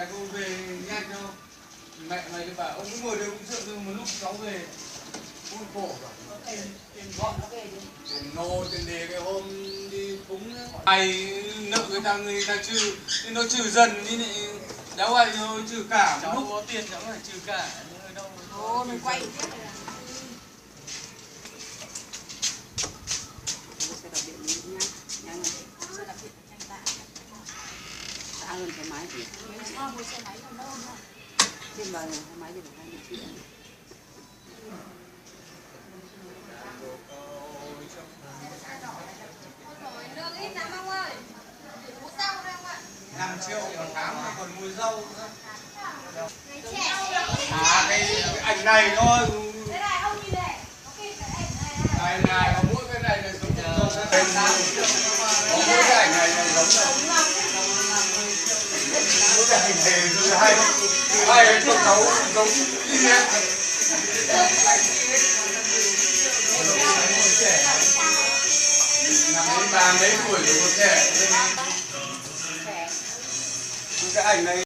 mày có về nhanh không? Mẹ mày thì bảo ông cứ ngồi đây uống rượu rồi một lúc cháu về ui khổ cả. Tiền gọi nó về đi. Tiền nô tiền đề cái hôm đi cúng mày nợ người ta trừ nhưng nó trừ dần đi này đéo ai rồi trừ cả một lúc có tiền cháu phải trừ cả nhưng đâu Ồ, mình quay tiếp rồi. Xe đạp điện nhá, nhanh xe đạp điện nhanh tạ. Tạ hơn cái máy thì. Mua xe máy còn đâu nữa. Trên bờ xe máy thì phải 20 triệu. Lương ít lắm ông ơi. Mua rau đây ông ạ. 5 triệu một tháng mà còn mua dâu nữa. Người trẻ. À cái ảnh này thôi. Đây này ông nhìn này. Có cái ảnh này này. Này có mỗi cái này là giống dâu ra đây. Có mỗi cái ảnh này là giống dâu. Mỗi cái hình thể rồi hai cái con cháu giống y hết. Năm mấy tuổi rồi còn trẻ. Cái ảnh này